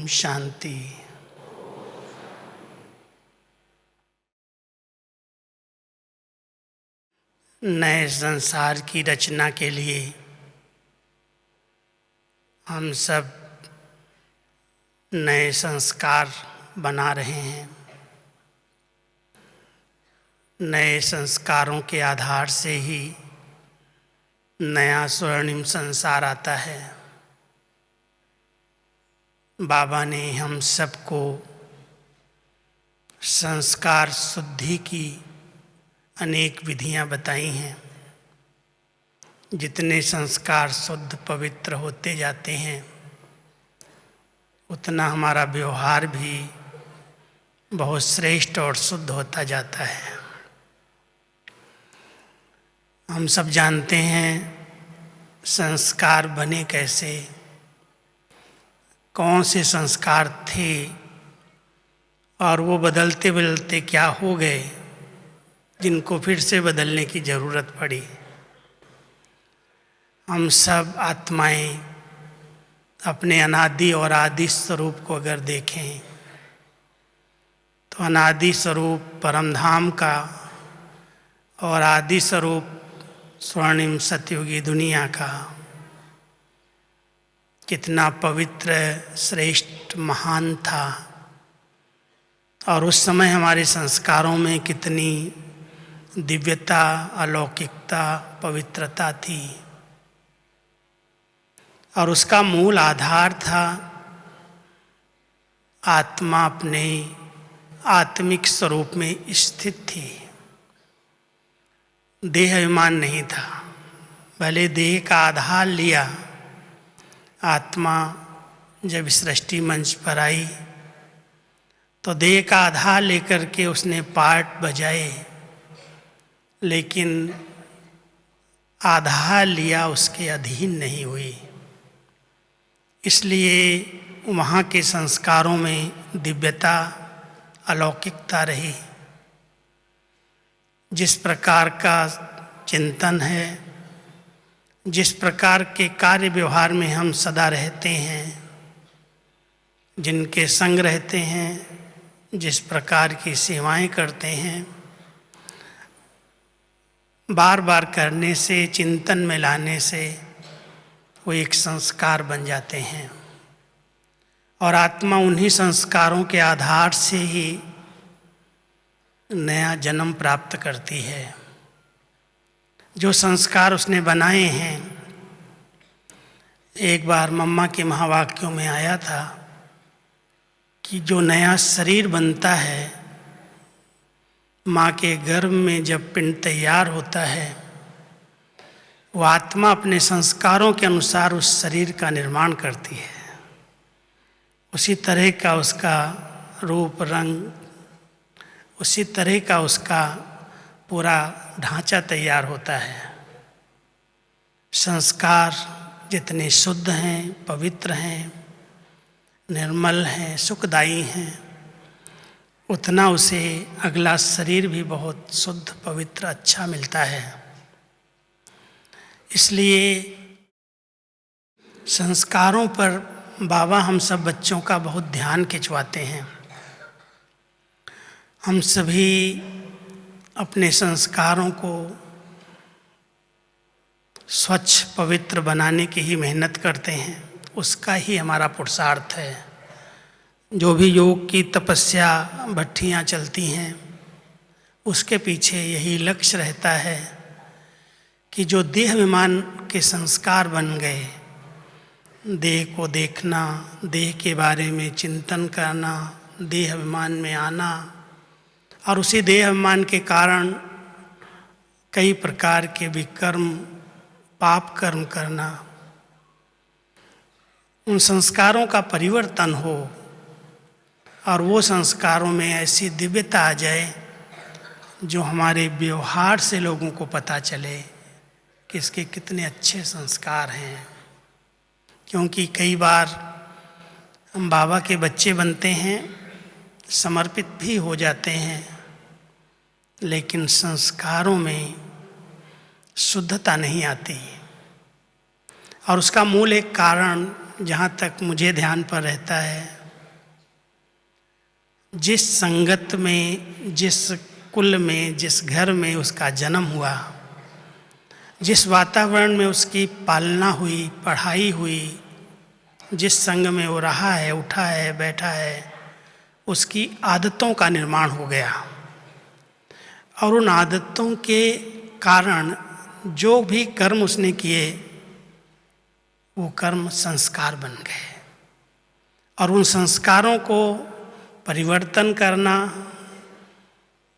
शांति। नए संसार की रचना के लिए हम सब नए संस्कार बना रहे हैं। नए संस्कारों के आधार से ही नया स्वर्णिम संसार आता है। बाबा ने हम सबको संस्कार शुद्धि की अनेक विधियां बताई हैं। जितने संस्कार शुद्ध पवित्र होते जाते हैं, उतना हमारा व्यवहार भी बहुत श्रेष्ठ और शुद्ध होता जाता है। हम सब जानते हैं संस्कार बने कैसे, कौन से संस्कार थे और वो बदलते बदलते क्या हो गए जिनको फिर से बदलने की ज़रूरत पड़ी। हम सब आत्माएं अपने अनादि और आदि स्वरूप को अगर देखें तो अनादि स्वरूप परमधाम का और आदि स्वरूप स्वर्णिम सतयुगी दुनिया का कितना पवित्र, श्रेष्ठ, महान था। और उस समय हमारे संस्कारों में कितनी दिव्यता, अलौकिकता, पवित्रता थी। और उसका मूल आधार था आत्मा अपने आत्मिक स्वरूप में स्थित थी। देह अभिमान नहीं था। भले देह का आधार लिया, आत्मा जब सृष्टि मंच पर आई तो देह का आधार लेकर के उसने पार्ट बजाए, लेकिन आधार लिया उसके अधीन नहीं हुई। इसलिए वहाँ के संस्कारों में दिव्यता, अलौकिकता रही। जिस प्रकार का चिंतन है, जिस प्रकार के कार्य व्यवहार में हम सदा रहते हैं, जिनके संग रहते हैं, जिस प्रकार की सेवाएं करते हैं, बार बार करने से, चिंतन में लाने से वो एक संस्कार बन जाते हैं। और आत्मा उन्हीं संस्कारों के आधार से ही नया जन्म प्राप्त करती है। जो संस्कार उसने बनाए हैं, एक बार मम्मा के महावाक्यों में आया था कि जो नया शरीर बनता है, माँ के गर्भ में जब पिंड तैयार होता है, वो आत्मा अपने संस्कारों के अनुसार उस शरीर का निर्माण करती है। उसी तरह का उसका रूप, रंग, उसी तरह का उसका पूरा ढांचा तैयार होता है। संस्कार जितने शुद्ध हैं, पवित्र हैं, निर्मल हैं, सुखदायी हैं, उतना उसे अगला शरीर भी बहुत शुद्ध, पवित्र, अच्छा मिलता है। इसलिए संस्कारों पर बाबा हम सब बच्चों का बहुत ध्यान खिंचवाते हैं। हम सभी अपने संस्कारों को स्वच्छ, पवित्र बनाने की ही मेहनत करते हैं। उसका ही हमारा पुरुषार्थ है। जो भी योग की तपस्या भट्ठियाँ चलती हैं, उसके पीछे यही लक्ष्य रहता है कि जो देह अभिमान के संस्कार बन गए, देह को देखना, देह के बारे में चिंतन करना, देह अभिमान में आना, और उसी देह अभिमान के कारण कई प्रकार के विकर्म, पाप कर्म करना, उन संस्कारों का परिवर्तन हो और वो संस्कारों में ऐसी दिव्यता आ जाए जो हमारे व्यवहार से लोगों को पता चले कि इसके कितने अच्छे संस्कार हैं। क्योंकि कई बार हम बाबा के बच्चे बनते हैं, समर्पित भी हो जाते हैं, लेकिन संस्कारों में शुद्धता नहीं आती। और उसका मूल एक कारण, जहाँ तक मुझे ध्यान पर रहता है, जिस संगत में, जिस कुल में, जिस घर में उसका जन्म हुआ, जिस वातावरण में उसकी पालना हुई, पढ़ाई हुई, जिस संग में वो रहा है, उठा है, बैठा है, उसकी आदतों का निर्माण हो गया। और उन आदतों के कारण जो भी कर्म उसने किए वो कर्म संस्कार बन गए। और उन संस्कारों को परिवर्तन करना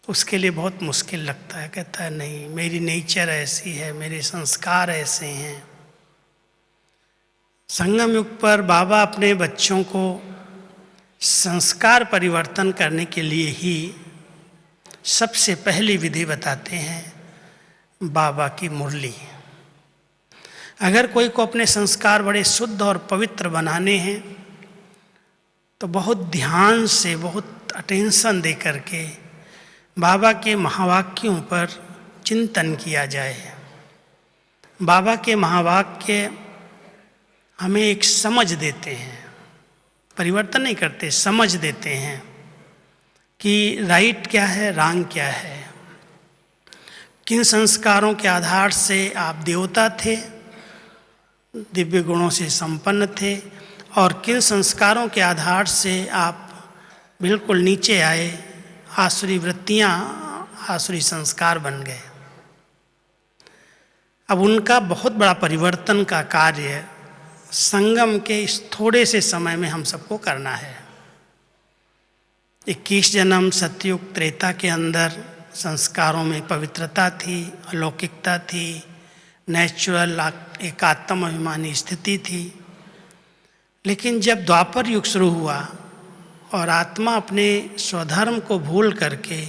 उसके लिए बहुत मुश्किल लगता है। कहता है नहीं, मेरी नेचर ऐसी है, मेरे संस्कार ऐसे हैं। संगम युग पर बाबा अपने बच्चों को संस्कार परिवर्तन करने के लिए ही सबसे पहली विधि बताते हैं, बाबा की मुरली। अगर कोई को अपने संस्कार बड़े शुद्ध और पवित्र बनाने हैं तो बहुत ध्यान से, बहुत अटेंशन दे करके बाबा के महावाक्यों पर चिंतन किया जाए। बाबा के महावाक्य हमें एक समझ देते हैं, परिवर्तन नहीं करते, समझ देते हैं कि राइट क्या है, रॉन्ग क्या है। किन संस्कारों के आधार से आप देवता थे, दिव्य गुणों से संपन्न थे, और किन संस्कारों के आधार से आप बिल्कुल नीचे आए, आसुरी वृत्तियाँ, आसुरी संस्कार बन गए। अब उनका बहुत बड़ा परिवर्तन का कार्य संगम के इस थोड़े से समय में हम सबको करना है। 21 जन्म सतयुग त्रेता के अंदर संस्कारों में पवित्रता थी, अलौकिकता थी, नेचुरल एक आत्म अभिमानी स्थिति थी। लेकिन जब द्वापर युग शुरू हुआ और आत्मा अपने स्वधर्म को भूल करके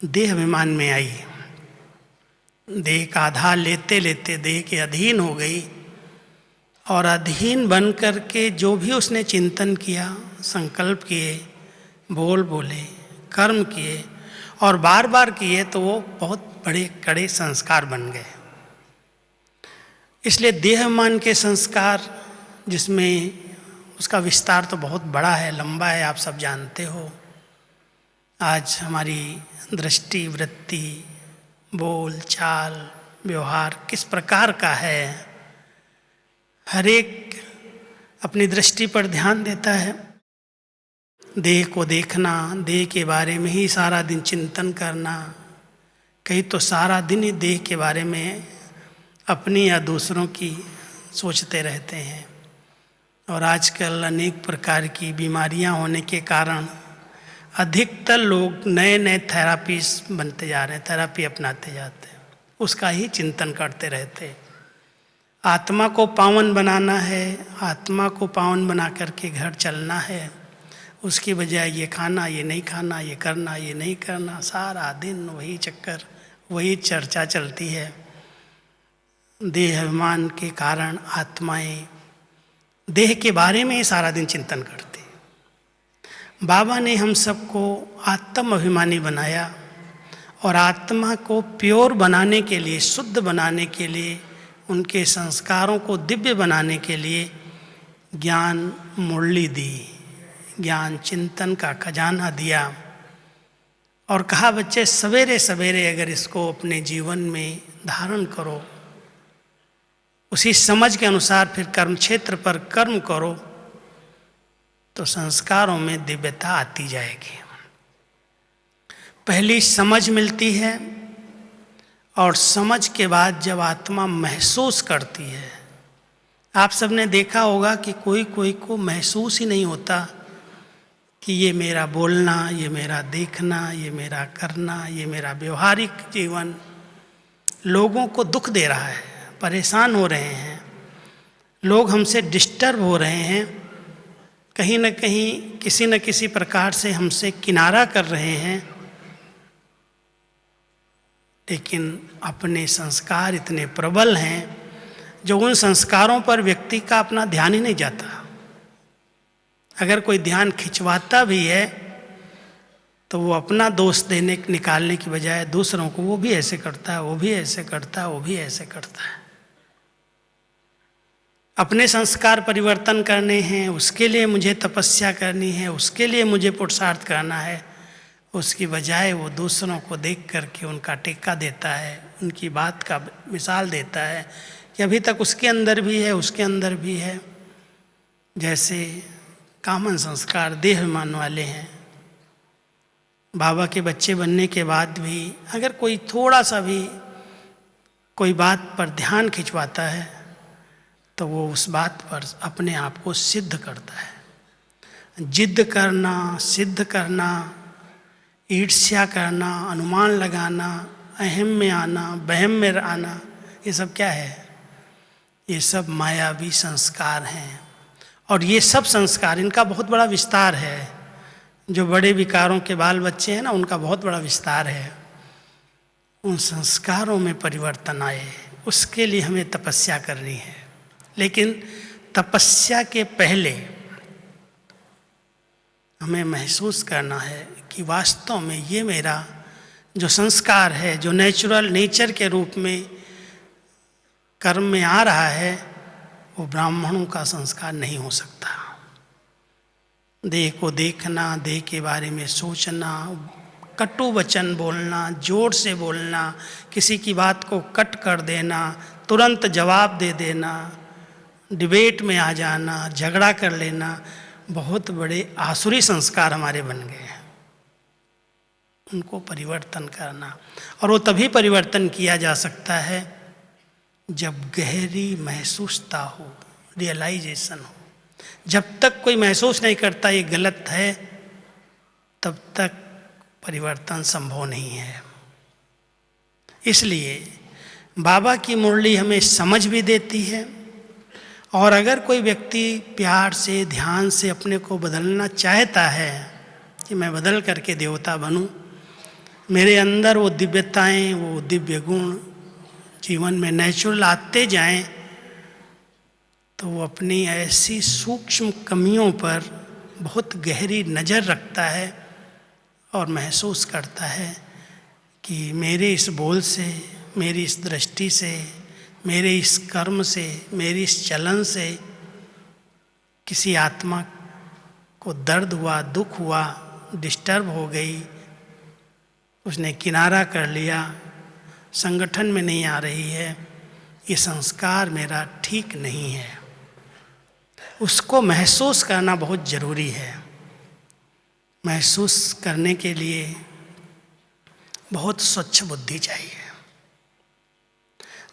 देह अभिमान में आई, देह का आधार लेते लेते देह के अधीन हो गई, और अधीन बन करके जो भी उसने चिंतन किया, संकल्प किए, बोले, कर्म किए और बार बार किए, तो वो बहुत बड़े कड़े संस्कार बन गए। इसलिए देहमान के संस्कार, जिसमें उसका विस्तार तो बहुत बड़ा है, लंबा है, आप सब जानते हो। आज हमारी दृष्टि, वृत्ति, बोल चाल, व्यवहार किस प्रकार का है, हर एक अपनी दृष्टि पर ध्यान देता है। देह को देखना, देह के बारे में ही सारा दिन चिंतन करना, कहीं तो सारा दिन ही देह के बारे में अपनी या दूसरों की सोचते रहते हैं। और आजकल अनेक प्रकार की बीमारियां होने के कारण अधिकतर लोग नए नए थेरापीज बनते जा रहे हैं, थेरापी अपनाते जाते हैं, उसका ही चिंतन करते रहते हैं। आत्मा को पावन बनाना है, आत्मा को पावन बना करके घर चलना है, उसकी बजाय ये खाना, ये नहीं खाना, ये करना, ये नहीं करना, सारा दिन वही चक्कर, वही चर्चा चलती है। देह अभिमान के कारण आत्माएं देह के बारे में ही सारा दिन चिंतन करती। बाबा ने हम सबको आत्म अभिमानी बनाया, और आत्मा को प्योर बनाने के लिए, शुद्ध बनाने के लिए, उनके संस्कारों को दिव्य बनाने के लिए ज्ञान मुरली दी, ज्ञान चिंतन का खजाना दिया, और कहा बच्चे सवेरे सवेरे अगर इसको अपने जीवन में धारण करो, उसी समझ के अनुसार फिर कर्म क्षेत्र पर कर्म करो, तो संस्कारों में दिव्यता आती जाएगी। पहली समझ मिलती है, और समझ के बाद जब आत्मा महसूस करती है, आप सबने देखा होगा कि कोई कोई को महसूस ही नहीं होता कि ये मेरा बोलना, ये मेरा देखना, ये मेरा करना, ये मेरा व्यवहारिक जीवन लोगों को दुख दे रहा है, परेशान हो रहे हैं, लोग हमसे डिस्टर्ब हो रहे हैं, कहीं न कहीं किसी न किसी प्रकार से हमसे किनारा कर रहे हैं। लेकिन अपने संस्कार इतने प्रबल हैं जो उन संस्कारों पर व्यक्ति का अपना ध्यान ही नहीं जाता। अगर कोई ध्यान खिंचवाता भी है तो वो अपना दोष निकालने की बजाय दूसरों को, वो भी ऐसे करता है, वो भी ऐसे करता है, वो भी ऐसे करता है। अपने संस्कार परिवर्तन करने हैं, उसके लिए मुझे तपस्या करनी है, उसके लिए मुझे पुरुषार्थ करना है, उसकी बजाय वो दूसरों को देख करके उनका टेक्का देता है, उनकी बात का मिसाल देता है कि अभी तक उसके अंदर भी है, उसके अंदर भी है। जैसे कामन संस्कार देहाभिमान वाले हैं, बाबा के बच्चे बनने के बाद भी अगर कोई थोड़ा सा भी कोई बात पर ध्यान खिंचवाता है तो वो उस बात पर अपने आप को सिद्ध करता है। जिद करना, सिद्ध करना, ईर्ष्या करना, अनुमान लगाना, अहम में आना, बहम में आना, ये सब क्या है? ये सब मायावी संस्कार हैं। और ये सब संस्कार, इनका बहुत बड़ा विस्तार है। जो बड़े विकारों के बाल बच्चे हैं ना, उनका बहुत बड़ा विस्तार है। उन संस्कारों में परिवर्तन आए, उसके लिए हमें तपस्या करनी है। लेकिन तपस्या के पहले हमें महसूस करना है कि वास्तव में ये मेरा जो संस्कार है, जो नेचुरल नेचर के रूप में कर्म में आ रहा है, वो ब्राह्मणों का संस्कार नहीं हो सकता। देह को देखना, देह के बारे में सोचना, कटु वचन बोलना, जोर से बोलना, किसी की बात को कट कर देना, तुरंत जवाब दे देना, डिबेट में आ जाना, झगड़ा कर लेना, बहुत बड़े आसुरी संस्कार हमारे बन गए हैं। उनको परिवर्तन करना, और वो तभी परिवर्तन किया जा सकता है जब गहरी महसूसता हो, रियलाइजेशन हो। जब तक कोई महसूस नहीं करता ये गलत है, तब तक परिवर्तन संभव नहीं है। इसलिए बाबा की मुरली हमें समझ भी देती है, और अगर कोई व्यक्ति प्यार से, ध्यान से अपने को बदलना चाहता है कि मैं बदल करके देवता बनूं, मेरे अंदर वो दिव्यताएं, वो दिव्य गुण जीवन में नेचुरल आते जाएं, तो वो अपनी ऐसी सूक्ष्म कमियों पर बहुत गहरी नज़र रखता है और महसूस करता है कि मेरे इस बोल से, मेरी इस दृष्टि से, मेरे इस कर्म से, मेरी इस चलन से किसी आत्मा को दर्द हुआ, दुख हुआ, डिस्टर्ब हो गई, उसने किनारा कर लिया, संगठन में नहीं आ रही है, ये संस्कार मेरा ठीक नहीं है। उसको महसूस करना बहुत ज़रूरी है। महसूस करने के लिए बहुत स्वच्छ बुद्धि चाहिए।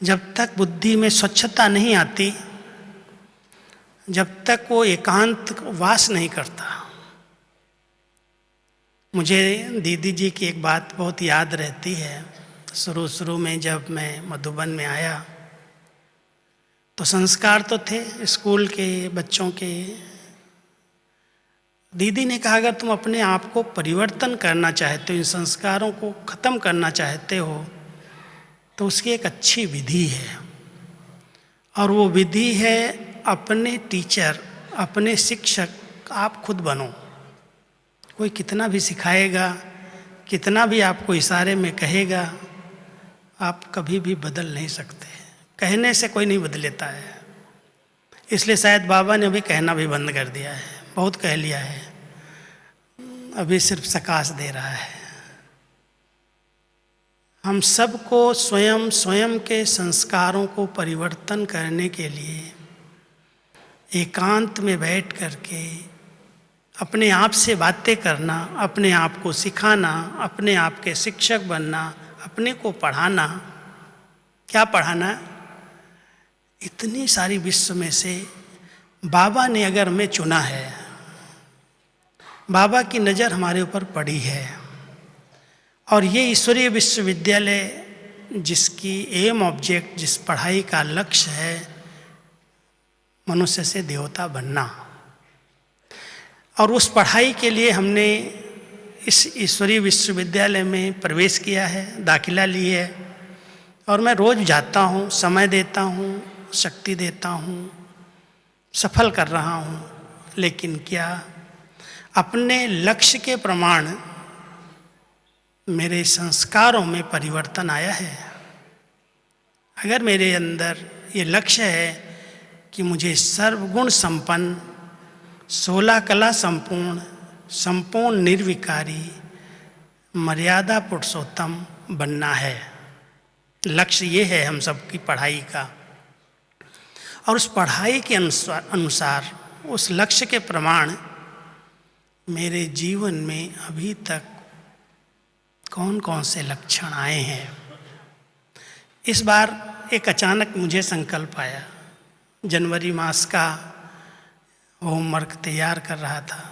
जब तक बुद्धि में स्वच्छता नहीं आती, जब तक वो एकांत वास नहीं करता। मुझे दीदी जी की एक बात बहुत याद रहती है। शुरू में जब मैं मधुबन में आया तो संस्कार तो थे स्कूल के बच्चों के। दीदी ने कहा, अगर तुम अपने आप को परिवर्तन करना चाहते हो, इन संस्कारों को ख़त्म करना चाहते हो, तो उसकी एक अच्छी विधि है, और वो विधि है अपने टीचर, अपने शिक्षक आप खुद बनो। कोई कितना भी सिखाएगा, कितना भी आपको इशारे में कहेगा, आप कभी भी बदल नहीं सकते। कहने से कोई नहीं बदलता है। इसलिए शायद बाबा ने अभी कहना भी बंद कर दिया है, बहुत कह लिया है, अभी सिर्फ सकाश दे रहा है। हम सबको स्वयं के संस्कारों को परिवर्तन करने के लिए एकांत में बैठ करके अपने आप से बातें करना, अपने आप को सिखाना, अपने आप के शिक्षक बनना, अपने को पढ़ाना। क्या पढ़ाना? इतनी सारी विश्व में से बाबा ने अगर हमें चुना है, बाबा की नज़र हमारे ऊपर पड़ी है, और ये ईश्वरीय विश्वविद्यालय जिसकी एम ऑब्जेक्ट, जिस पढ़ाई का लक्ष्य है मनुष्य से देवता बनना, और उस पढ़ाई के लिए हमने इस ईश्वरीय विश्वविद्यालय में प्रवेश किया है, दाखिला ली है, और मैं रोज़ जाता हूँ, समय देता हूँ, शक्ति देता हूँ, सफल कर रहा हूँ। लेकिन क्या अपने लक्ष्य के प्रमाण मेरे संस्कारों में परिवर्तन आया है? अगर मेरे अंदर ये लक्ष्य है कि मुझे सर्वगुण संपन्न, 16 कला संपूर्ण, संपूर्ण निर्विकारी, मर्यादा पुरुषोत्तम बनना है। लक्ष्य ये है हम सबकी पढ़ाई का। और उस पढ़ाई के अनुसार उस लक्ष्य के प्रमाण मेरे जीवन में अभी तक कौन कौन से लक्षण आए हैं। इस बार एक अचानक मुझे संकल्प आया। जनवरी मास का होमवर्क तैयार कर रहा था।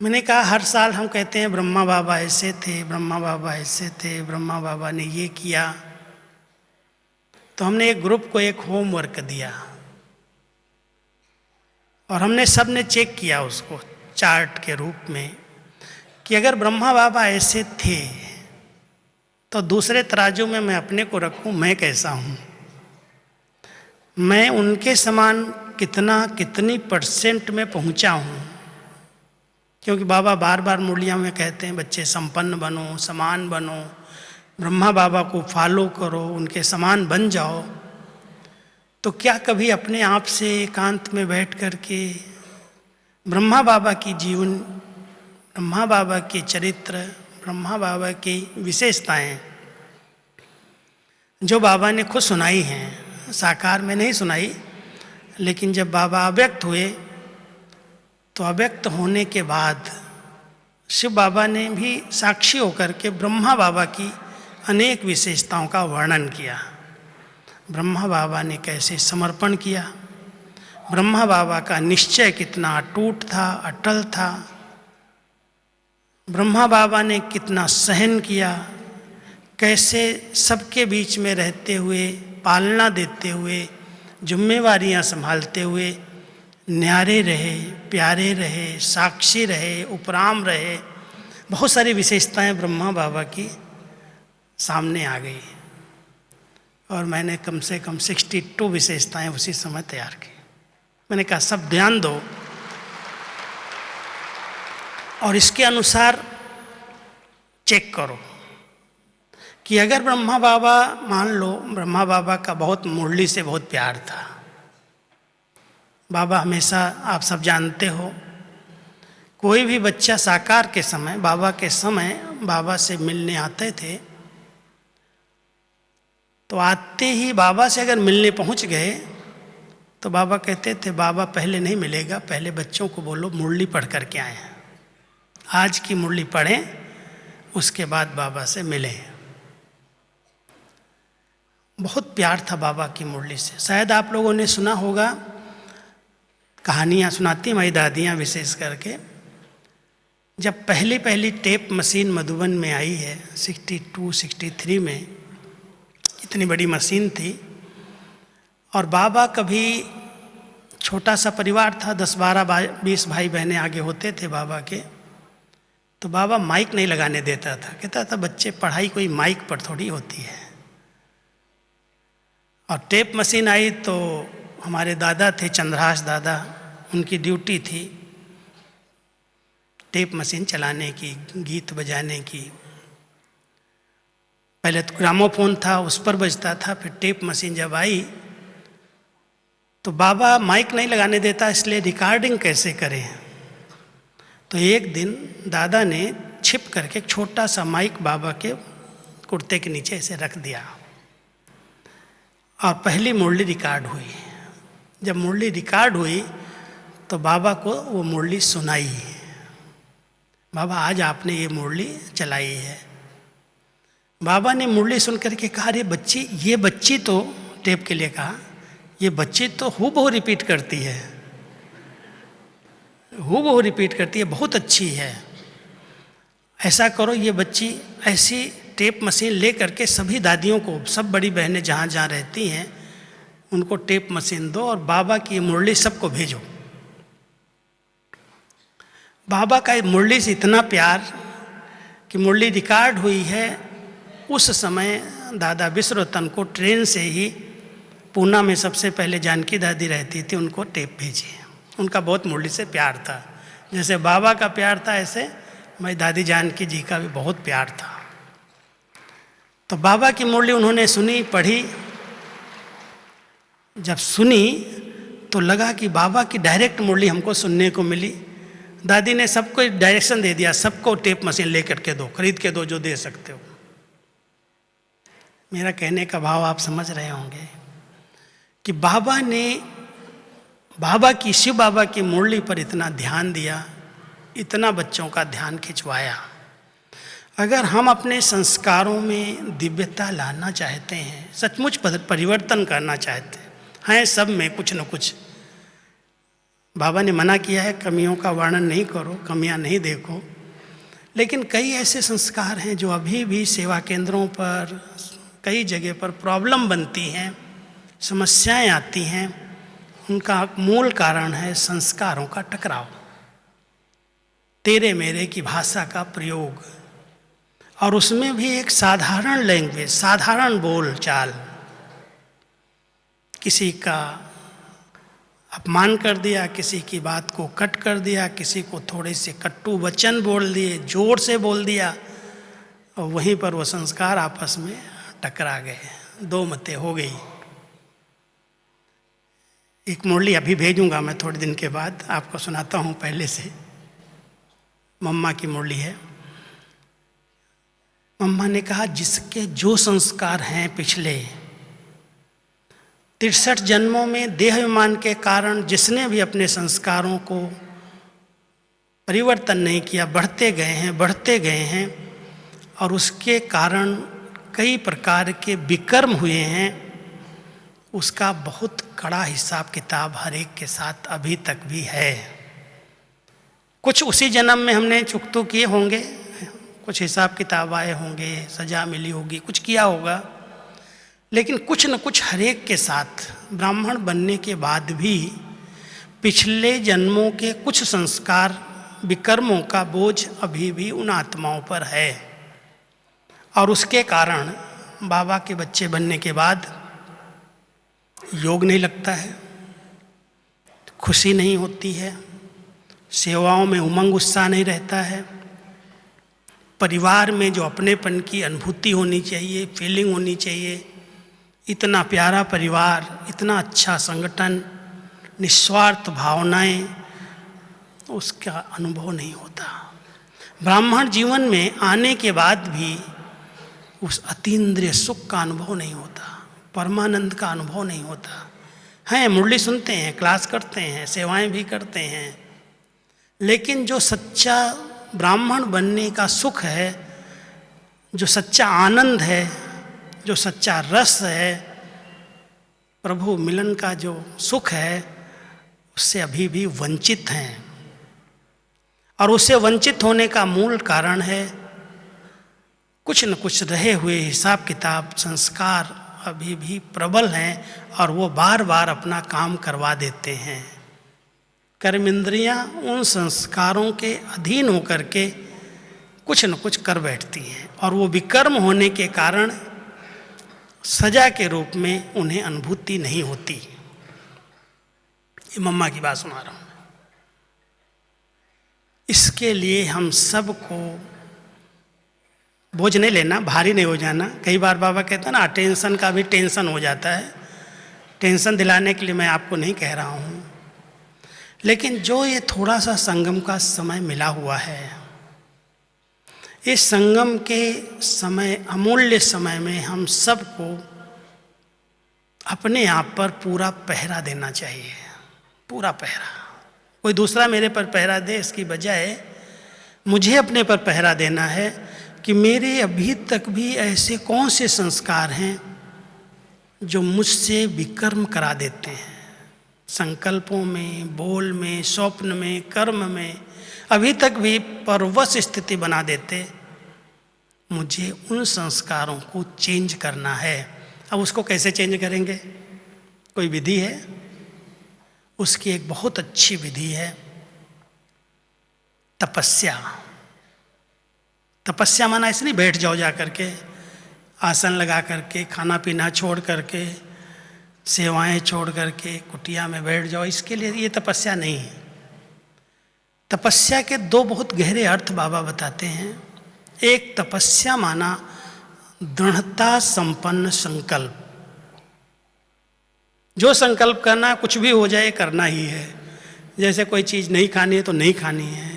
मैंने कहा हर साल हम कहते हैं ब्रह्मा बाबा ऐसे थे, ब्रह्मा बाबा ऐसे थे, ब्रह्मा बाबा ने ये किया। तो हमने एक ग्रुप को एक होमवर्क दिया और हमने सब ने चेक किया उसको चार्ट के रूप में कि अगर ब्रह्मा बाबा ऐसे थे तो दूसरे तराजू में मैं अपने को रखूं, मैं कैसा हूं, मैं उनके समान कितनी परसेंट में पहुंचा हूं। क्योंकि बाबा बार बार मुरलियां में कहते हैं बच्चे संपन्न बनो, समान बनो, ब्रह्मा बाबा को फॉलो करो, उनके समान बन जाओ। तो क्या कभी अपने आप से एकांत में बैठ कर के ब्रह्मा बाबा की जीवन, ब्रह्मा बाबा के चरित्र, ब्रह्मा बाबा की विशेषताएं जो बाबा ने खुद सुनाई हैं, साकार में नहीं सुनाई, लेकिन जब बाबा अव्यक्त हुए तो अव्यक्त होने के बाद शिव बाबा ने भी साक्षी होकर के ब्रह्मा बाबा की अनेक विशेषताओं का वर्णन किया। ब्रह्मा बाबा ने कैसे समर्पण किया, ब्रह्मा बाबा का निश्चय कितना अटूट था, अटल था, ब्रह्मा बाबा ने कितना सहन किया, कैसे सबके बीच में रहते हुए, पालना देते हुए, जिम्मेवारियां संभालते हुए न्यारे रहे, प्यारे रहे, साक्षी रहे, उपराम रहे। बहुत सारी विशेषताएं ब्रह्मा बाबा की सामने आ गई और मैंने कम से कम 62 विशेषताएं उसी समय तैयार की। मैंने कहा सब ध्यान दो और इसके अनुसार चेक करो कि अगर ब्रह्मा बाबा, मान लो ब्रह्मा बाबा का बहुत मुरली से बहुत प्यार था। बाबा हमेशा, आप सब जानते हो, कोई भी बच्चा साकार के समय, बाबा के समय बाबा से मिलने आते थे तो आते ही बाबा से अगर मिलने पहुंच गए तो बाबा कहते थे बाबा पहले नहीं मिलेगा, पहले बच्चों को बोलो मुरली पढ़ कर के आए हैं, आज की मुरली पढ़ें, उसके बाद बाबा से मिलें। बहुत प्यार था बाबा की मुरली से। शायद आप लोगों ने सुना होगा, कहानियाँ सुनाती हमारी दादियाँ विशेष करके, जब पहली टेप मशीन मधुबन में आई है 62-63 में, इतनी बड़ी मशीन थी और बाबा कभी, छोटा सा परिवार था, 10-12-20 भाई बहनें आगे होते थे बाबा के, तो बाबा माइक नहीं लगाने देता था, कहता था बच्चे पढ़ाई कोई माइक पर थोड़ी होती है। और टेप मशीन आई तो हमारे दादा थे, चंद्रहास दादा, उनकी ड्यूटी थी टेप मशीन चलाने की, गीत बजाने की। पहले तो ग्रामोफोन था, उस पर बजता था, फिर टेप मशीन जब आई तो बाबा माइक नहीं लगाने देता, इसलिए रिकॉर्डिंग कैसे करें। तो एक दिन दादा ने छिप करके एक छोटा सा माइक बाबा के कुर्ते के नीचे ऐसे रख दिया और पहली मुरली रिकॉर्ड हुई। जब मुरली रिकॉर्ड हुई तो बाबा को वो मुरली सुनाई, बाबा आज आपने ये मुरली चलाई है। बाबा ने मुरली सुन करके कहा, अरे बच्ची, ये बच्ची तो, टेप के लिए कहा, ये बच्ची तो हूबहू रिपीट करती है, हूबहू रिपीट करती है, बहुत अच्छी है। ऐसा करो, ये बच्ची ऐसी टेप मशीन ले करके सभी दादियों को, सब बड़ी बहनें जहाँ जहाँ रहती हैं उनको टेप मशीन दो और बाबा की मुरली सबको भेजो। बाबा का मुरली से इतना प्यार कि मुरली रिकॉर्ड हुई है। उस समय दादा विश्वरतन को ट्रेन से ही पूना में सबसे पहले जानकी दादी रहती थी, उनको टेप भेजी। उनका बहुत मुरली से प्यार था, जैसे बाबा का प्यार था ऐसे मेरी दादी जानकी जी का भी बहुत प्यार था। तो बाबा की मुरली उन्होंने सुनी, पढ़ी जब सुनी तो लगा कि बाबा की डायरेक्ट मुरली हमको सुनने को मिली। दादी ने सबको डायरेक्शन दे दिया, सबको टेप मशीन लेकर के दो, खरीद के दो जो दे सकते हो। मेरा कहने का भाव आप समझ रहे होंगे कि बाबा ने शिव बाबा की मुरली पर इतना ध्यान दिया, इतना बच्चों का ध्यान खिंचवाया। अगर हम अपने संस्कारों में दिव्यता लाना चाहते हैं, सचमुच परिवर्तन करना चाहते हैं, सब में कुछ न कुछ, बाबा ने मना किया है कमियों का वर्णन नहीं करो, कमियां नहीं देखो, लेकिन कई ऐसे संस्कार हैं जो अभी भी सेवा केंद्रों पर, कई जगह पर प्रॉब्लम बनती हैं, समस्याएं आती हैं। उनका मूल कारण है संस्कारों का टकराव, तेरे मेरे की भाषा का प्रयोग, और उसमें भी एक साधारण लैंग्वेज, साधारण बोल चाल, किसी का अपमान कर दिया, किसी की बात को कट कर दिया, किसी को थोड़े से कट्टू वचन बोल दिए, जोर से बोल दिया, और वहीं पर वो संस्कार आपस में टकरा गए, दो मतें हो गई। एक मुरली अभी भेजूंगा मैं थोड़े दिन के बाद, आपको सुनाता हूँ पहले से। मम्मा की मुरली है। मम्मा ने कहा जिसके जो संस्कार हैं पिछले 63 जन्मों में देहाभिमान के कारण जिसने भी अपने संस्कारों को परिवर्तन नहीं किया, बढ़ते गए हैं, और उसके कारण कई प्रकार के विकर्म हुए हैं, उसका बहुत कड़ा हिसाब किताब हर एक के साथ अभी तक भी है। कुछ उसी जन्म में हमने चुकतू किए होंगे, कुछ हिसाब किताब आए होंगे, सजा मिली होगी, कुछ किया होगा, लेकिन कुछ न कुछ हर एक के साथ ब्राह्मण बनने के बाद भी पिछले जन्मों के कुछ संस्कार, विकर्मों का बोझ अभी भी उन आत्माओं पर है। और उसके कारण बाबा के बच्चे बनने के बाद योग नहीं लगता है, खुशी नहीं होती है, सेवाओं में उमंग उत्साह नहीं रहता है, परिवार में जो अपनेपन की अनुभूति होनी चाहिए, फीलिंग होनी चाहिए, इतना प्यारा परिवार, इतना अच्छा संगठन, निस्वार्थ भावनाएं, उसका अनुभव नहीं होता। ब्राह्मण जीवन में आने के बाद भी उस अतीन्द्रिय सुख का अनुभव नहीं होता, परमानंद का अनुभव नहीं होता। हैं, मुरली सुनते हैं, क्लास करते हैं, सेवाएं भी करते हैं, लेकिन जो सच्चा ब्राह्मण बनने का सुख है, जो सच्चा आनंद है, जो सच्चा रस है, प्रभु मिलन का जो सुख है, उससे अभी भी वंचित हैं। और उससे वंचित होने का मूल कारण है कुछ न कुछ रहे हुए हिसाब किताब, संस्कार अभी भी प्रबल हैं, और वो बार बार अपना काम करवा देते हैं। कर्म इंद्रियां उन संस्कारों के अधीन होकर के कुछ न कुछ कर बैठती हैं, और वो विकर्म होने के कारण सजा के रूप में उन्हें अनुभूति नहीं होती। ये मम्मा की बात सुना रहा हूँ। इसके लिए हम सबको बोझ नहीं लेना, भारी नहीं हो जाना। कई बार बाबा कहता है ना, टेंशन का भी टेंशन हो जाता है। टेंशन दिलाने के लिए मैं आपको नहीं कह रहा हूँ, लेकिन जो ये थोड़ा सा संगम का समय मिला हुआ है, इस संगम के समय, अमूल्य समय में हम सबको अपने आप पर पूरा पहरा देना चाहिए। पूरा पहरा, कोई दूसरा मेरे पर पहरा दे इसकी बजाय मुझे अपने पर पहरा देना है कि मेरे अभी तक भी ऐसे कौन से संस्कार हैं जो मुझसे विकर्म करा देते हैं। संकल्पों में, बोल में, स्वप्न में, कर्म में अभी तक भी परवश स्थिति बना देते। मुझे उन संस्कारों को चेंज करना है। अब उसको कैसे चेंज करेंगे? कोई विधि है? उसकी एक बहुत अच्छी विधि है तपस्या। तपस्या माना ऐसे नहीं बैठ जाओ जा करके, आसन लगा करके, खाना पीना छोड़ करके, सेवाएं छोड़ करके कुटिया में बैठ जाओ, इसके लिए ये तपस्या नहीं है। तपस्या के दो बहुत गहरे अर्थ बाबा बताते हैं। एक, तपस्या माना दृढ़ता संपन्न संकल्प। जो संकल्प करना है, कुछ भी हो जाए करना ही है। जैसे कोई चीज़ नहीं खानी है तो नहीं खानी है,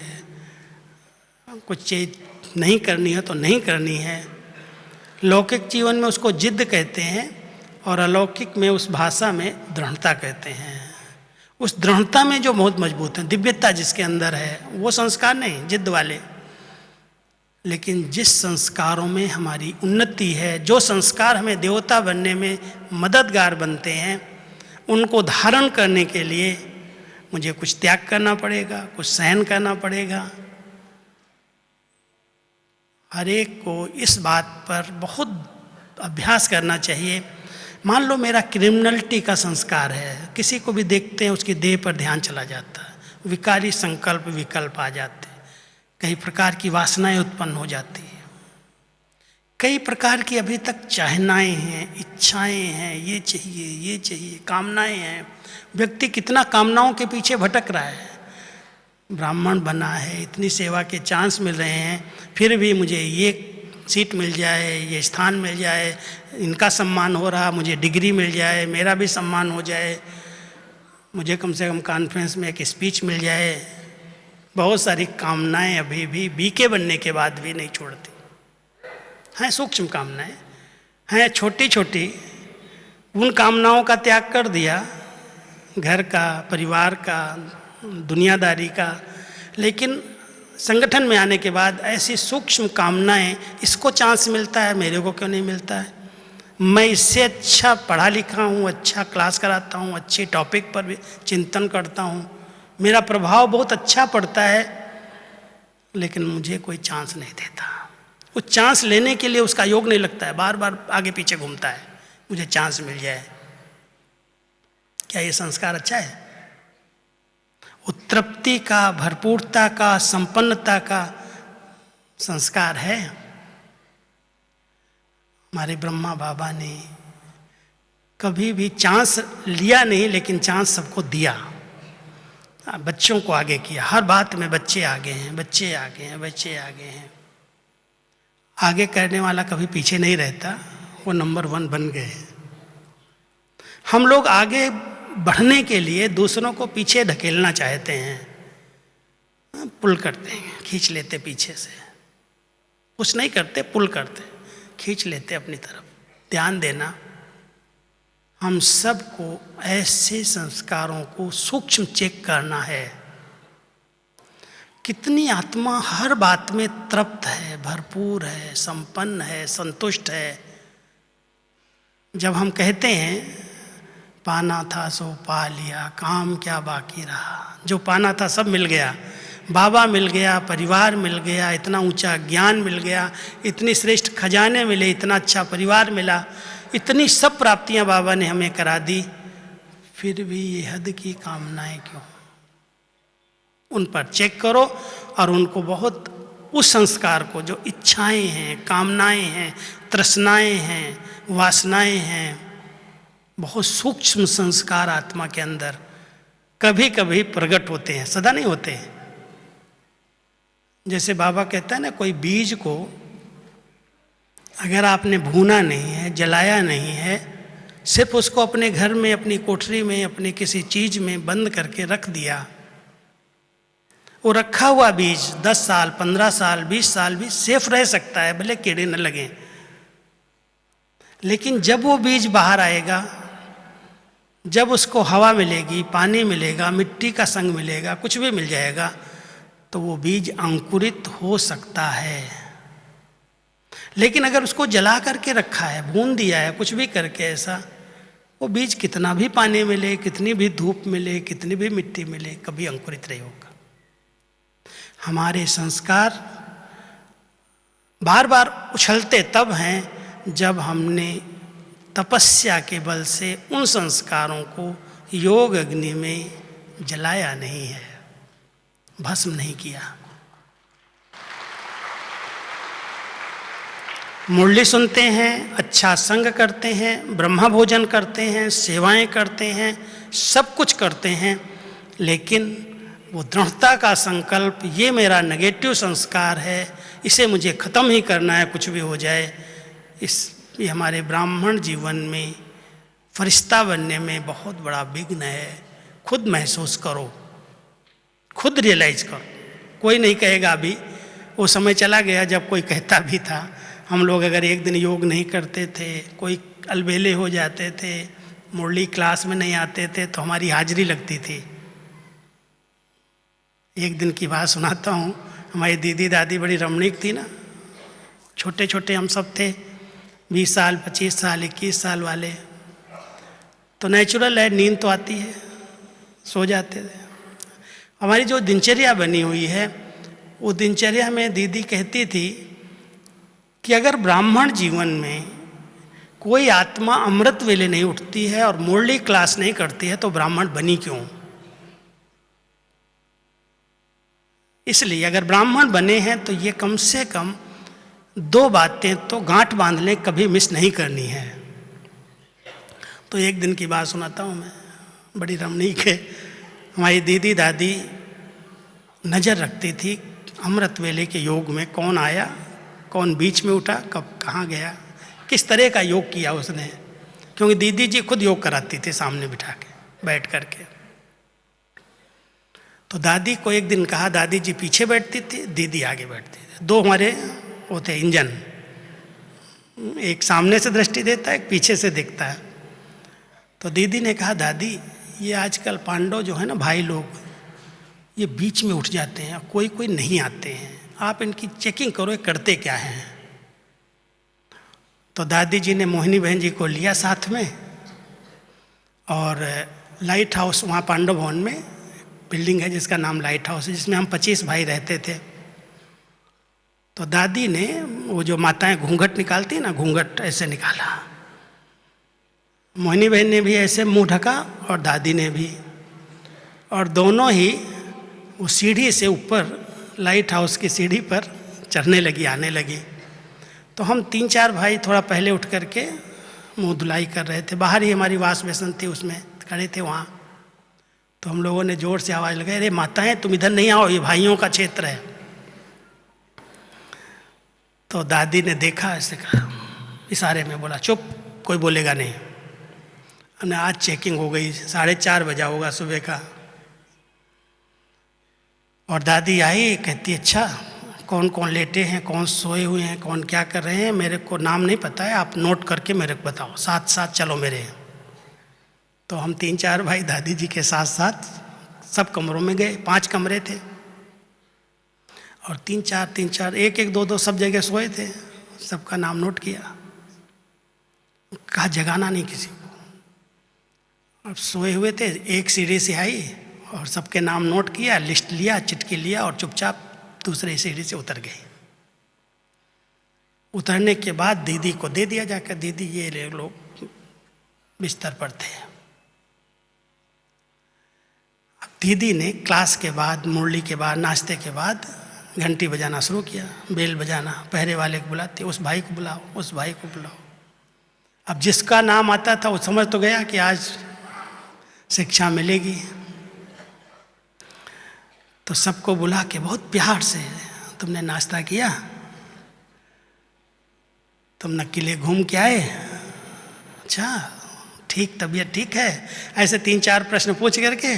कुछ चीज़ नहीं करनी है तो नहीं करनी है। लौकिक जीवन में उसको जिद्द कहते हैं और अलौकिक में उस भाषा में दृढ़ता कहते हैं। उस दृढ़ता में जो बहुत मजबूत है, दिव्यता जिसके अंदर है, वो संस्कार नहीं जिद्द वाले। लेकिन जिस संस्कारों में हमारी उन्नति है, जो संस्कार हमें देवता बनने में मददगार बनते हैं, उनको धारण करने के लिए मुझे कुछ त्याग करना पड़ेगा, कुछ सहन करना पड़ेगा। हर एक को इस बात पर बहुत अभ्यास करना चाहिए। मान लो मेरा क्रिमिनलिटी का संस्कार है, किसी को भी देखते हैं उसकी देह पर ध्यान चला जाता है, विकारी संकल्प विकल्प आ जाते हैं, कई प्रकार की वासनाएं उत्पन्न हो जाती हैं, कई प्रकार की अभी तक चाहनाएं हैं, इच्छाएं हैं, ये चाहिए, कामनाएं हैं। व्यक्ति कितना कामनाओं के पीछे भटक रहा है। ब्राह्मण बना है, इतनी सेवा के चांस मिल रहे हैं, फिर भी मुझे ये सीट मिल जाए, ये स्थान मिल जाए, इनका सम्मान हो रहा, मुझे डिग्री मिल जाए, मेरा भी सम्मान हो जाए, मुझे कम से कम कॉन्फ्रेंस में एक स्पीच मिल जाए। बहुत सारी कामनाएं अभी भी बीके बनने के बाद भी नहीं छोड़ती हैं। सूक्ष्म कामनाएं हैं, छोटी छोटी। उन कामनाओं का त्याग कर दिया, घर का, परिवार का, दुनियादारी का, लेकिन संगठन में आने के बाद ऐसी सूक्ष्म कामनाएं, इसको चांस मिलता है, मेरे को क्यों नहीं मिलता है? मैं इससे अच्छा पढ़ा लिखा हूँ, अच्छा क्लास कराता हूँ, अच्छी टॉपिक पर भी चिंतन करता हूँ, मेरा प्रभाव बहुत अच्छा पड़ता है, लेकिन मुझे कोई चांस नहीं देता। उस चांस लेने के लिए उसका योग नहीं लगता है, बार बार आगे पीछे घूमता है, मुझे चांस मिल जाए। क्या ये संस्कार अच्छा है? उत्तृप्ति का, भरपूरता का, संपन्नता का संस्कार है। हमारे ब्रह्मा बाबा ने कभी भी चांस लिया नहीं, लेकिन चांस सबको दिया, बच्चों को आगे किया। हर बात में बच्चे आगे हैं, बच्चे आगे हैं, बच्चे आगे हैं। आगे करने वाला कभी पीछे नहीं रहता, वो नंबर 1 बन गए। हम लोग आगे बढ़ने के लिए दूसरों को पीछे ढकेलना चाहते हैं, पुल करते हैं, खींच लेते पीछे से। कुछ नहीं करते, पुल करते, खींच लेते अपनी तरफ। ध्यान देना, हम सबको ऐसे संस्कारों को सूक्ष्म चेक करना है। कितनी आत्मा हर बात में तृप्त है, भरपूर है, संपन्न है, संतुष्ट है। जब हम कहते हैं पाना था सो पा लिया, काम क्या बाकी रहा। जो पाना था सब मिल गया, बाबा मिल गया, परिवार मिल गया, इतना ऊंचा ज्ञान मिल गया, इतनी श्रेष्ठ खजाने मिले, इतना अच्छा परिवार मिला, इतनी सब प्राप्तियां बाबा ने हमें करा दी, फिर भी ये हद की कामनाएं क्यों? उन पर चेक करो और उनको बहुत, उस संस्कार को, जो इच्छाएं हैं, कामनाएं हैं, तृष्णाएं हैं, वासनाएं हैं, बहुत सूक्ष्म संस्कार आत्मा के अंदर कभी कभी प्रकट होते हैं, सदा नहीं होते हैं। जैसे बाबा कहता है ना, कोई बीज को अगर आपने भूना नहीं है, जलाया नहीं है, सिर्फ उसको अपने घर में, अपनी कोठरी में, अपनी किसी चीज़ में बंद करके रख दिया, वो रखा हुआ बीज 10 साल, 15 साल, 20 साल भी सेफ रह सकता है, भले कीड़े न लगें। लेकिन जब वो बीज बाहर आएगा, जब उसको हवा मिलेगी, पानी मिलेगा, मिट्टी का संग मिलेगा, कुछ भी मिल जाएगा, तो वो बीज अंकुरित हो सकता है। लेकिन अगर उसको जला करके रखा है, भून दिया है, कुछ भी करके ऐसा, वो बीज कितना भी पानी मिले, कितनी भी धूप मिले, कितनी भी मिट्टी मिले, कभी अंकुरित नहीं होगा। हमारे संस्कार बार बार उछलते तब हैं जब हमने तपस्या के बल से उन संस्कारों को योग अग्नि में जलाया नहीं है, भस्म नहीं किया। मुरली सुनते हैं, अच्छा संग करते हैं, ब्रह्मा भोजन करते हैं, सेवाएं करते हैं, सब कुछ करते हैं, लेकिन वो दृढ़ता का संकल्प, ये मेरा नेगेटिव संस्कार है, इसे मुझे ख़त्म ही करना है, कुछ भी हो जाए, ये हमारे ब्राह्मण जीवन में फरिश्ता बनने में बहुत बड़ा विघ्न है। खुद महसूस करो, खुद रियलाइज करो। कोई नहीं कहेगा। अभी वो समय चला गया जब कोई कहता भी था। हम लोग अगर एक दिन योग नहीं करते थे, कोई अलबेले हो जाते थे, मुरली क्लास में नहीं आते थे, तो हमारी हाजिरी लगती थी। एक दिन की बात सुनाता हूँ। हमारी दीदी दादी बड़ी रमणीक थी ना। छोटे छोटे हम सब थे, 20 साल 25 साल 21 साल वाले। तो नेचुरल है, नींद तो आती है, सो जाते थे। हमारी जो दिनचर्या बनी हुई है, वो दिनचर्या में दीदी कहती थी कि अगर ब्राह्मण जीवन में कोई आत्मा अमृत वेले नहीं उठती है और मुरली क्लास नहीं करती है तो ब्राह्मण बनी क्यों। इसलिए अगर ब्राह्मण बने हैं तो ये कम से कम 2 बातें तो गांठ बांध लें, कभी मिस नहीं करनी है। तो एक दिन की बात सुनाता हूँ मैं, बड़ी रमणीक है। हमारी दीदी दादी नज़र रखती थी अमृत वेले के योग में, कौन आया, कौन बीच में उठा, कब कहाँ गया, किस तरह का योग किया उसने। क्योंकि दीदी जी खुद योग कराती थी सामने बिठा के, बैठ करके। तो दादी को एक दिन कहा, दादी जी पीछे बैठती थी, दीदी आगे बैठती थी। 2 हमारे वो थे इंजन, एक सामने से दृष्टि देता है, एक पीछे से देखता है। तो दीदी ने कहा, दादी ये आजकल पांडव जो है ना, भाई लोग, ये बीच में उठ जाते हैं, कोई कोई नहीं आते हैं, आप इनकी चेकिंग करो, ये करते क्या हैं। तो दादी जी ने मोहिनी बहन जी को लिया साथ में, और लाइट हाउस, वहाँ पांडव भवन में बिल्डिंग है जिसका नाम लाइट हाउस है, जिसमें हम 25 भाई रहते थे। तो दादी ने वो जो माताएं घूंघट निकालती ना, घूंघट ऐसे निकाला। मोहिनी बहन ने भी ऐसे मुंह ढका और दादी ने भी, और दोनों ही वो सीढ़ी से ऊपर, लाइट हाउस की सीढ़ी पर चढ़ने लगी, आने लगी। तो हम 3-4 भाई थोड़ा पहले उठ करके मुंह धुलाई कर रहे थे। बाहर ही हमारी वाश बेसन थी, उसमें खड़े थे वहाँ। तो हम लोगों ने ज़ोर से आवाज़ लगाई, अरे माताएं तुम इधर नहीं आओ, ये भाइयों का क्षेत्र है। तो दादी ने देखा, ऐसे कहा, इशारे में बोला, चुप, कोई बोलेगा नहीं। और आज चेकिंग हो गई, 4:30 बजा होगा सुबह का। और दादी आई, कहती, अच्छा कौन कौन लेटे हैं, कौन सोए हुए हैं, कौन क्या कर रहे हैं, मेरे को नाम नहीं पता है, आप नोट करके मेरे को बताओ, साथ साथ चलो मेरे। तो हम 3-4 भाई दादी जी के साथ साथ सब कमरों में गए। 5 कमरे थे, और 3-4 1-1 2-2 सब जगह सोए थे। सबका नाम नोट किया, कहा जगाना नहीं किसी को। अब सोए हुए थे, एक सीढ़ी से आई और सबके नाम नोट किया, लिस्ट लिया, चिटकी लिया, और चुपचाप दूसरे सीढ़ी से उतर गई। उतरने के बाद दीदी को दे दिया जाकर, दीदी ये लोग बिस्तर पर थे। अब दीदी ने क्लास के बाद, मुरली के बाद, नाश्ते के बाद घंटी बजाना शुरू किया, बेल बजाना, पहरे वाले को बुलाती, उस भाई को बुलाओ, उस भाई को बुलाओ। अब जिसका नाम आता था वो समझ तो गया कि आज शिक्षा मिलेगी। तो सबको बुला के बहुत प्यार से, तुमने नाश्ता किया, तुम नक्कीले घूम के आए, अच्छा ठीक, तबीयत ठीक है, ऐसे 3-4 प्रश्न पूछ करके।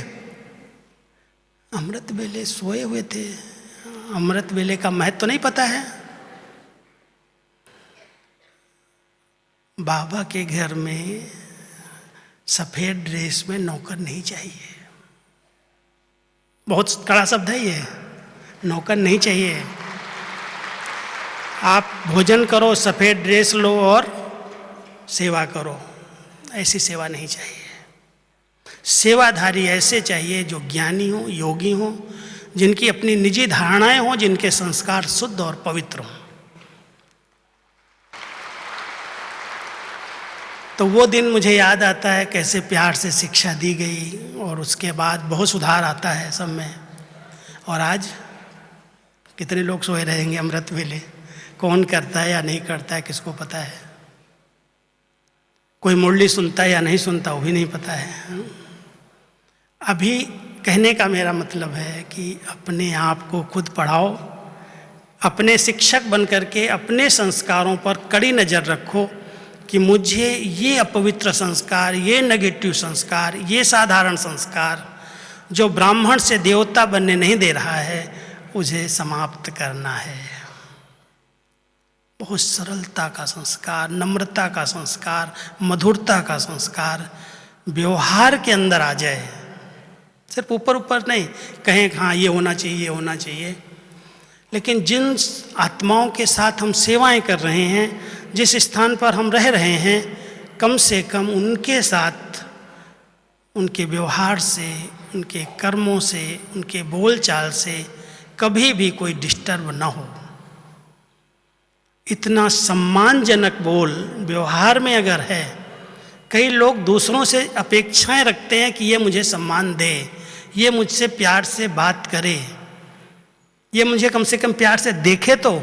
अमृत वेले सोए हुए थे, अमृत वेले का महत्व तो नहीं पता है। बाबा के घर में सफ़ेद ड्रेस में नौकर नहीं चाहिए। बहुत कड़ा शब्द है ये, नौकर नहीं चाहिए। आप भोजन करो, सफ़ेद ड्रेस लो और सेवा करो, ऐसी सेवा नहीं चाहिए। सेवाधारी ऐसे चाहिए जो ज्ञानी हो, योगी हो, जिनकी अपनी निजी धारणाएं हों, जिनके संस्कार शुद्ध और पवित्र हों। तो वो दिन मुझे याद आता है कैसे प्यार से शिक्षा दी गई, और उसके बाद बहुत सुधार आता है सब में। और आज कितने लोग सोए रहेंगे अमृत वेले, कौन करता है या नहीं करता है किसको पता है। कोई मुरली सुनता है या नहीं सुनता वो भी नहीं पता है। अभी कहने का मेरा मतलब है कि अपने आप को खुद पढ़ाओ, अपने शिक्षक बन करके अपने संस्कारों पर कड़ी नज़र रखो, कि मुझे ये अपवित्र संस्कार, ये नेगेटिव संस्कार, ये साधारण संस्कार जो ब्राह्मण से देवता बनने नहीं दे रहा है, उसे समाप्त करना है। बहुत सरलता का संस्कार, नम्रता का संस्कार, मधुरता का संस्कार व्यवहार के अंदर आ जाए। सिर्फ ऊपर ऊपर नहीं कहें हाँ ये होना चाहिए, ये होना चाहिए, लेकिन जिन आत्माओं के साथ हम सेवाएं कर रहे हैं, जिस स्थान पर हम रह रहे हैं, कम से कम उनके साथ, उनके व्यवहार से, उनके कर्मों से, उनके बोलचाल से कभी भी कोई डिस्टर्ब ना हो। इतना सम्मानजनक बोल व्यवहार में अगर है, कई लोग दूसरों से अपेक्षाएं रखते हैं कि ये मुझे सम्मान दे, ये मुझसे प्यार से बात करे, ये मुझे कम से कम प्यार से देखे तो,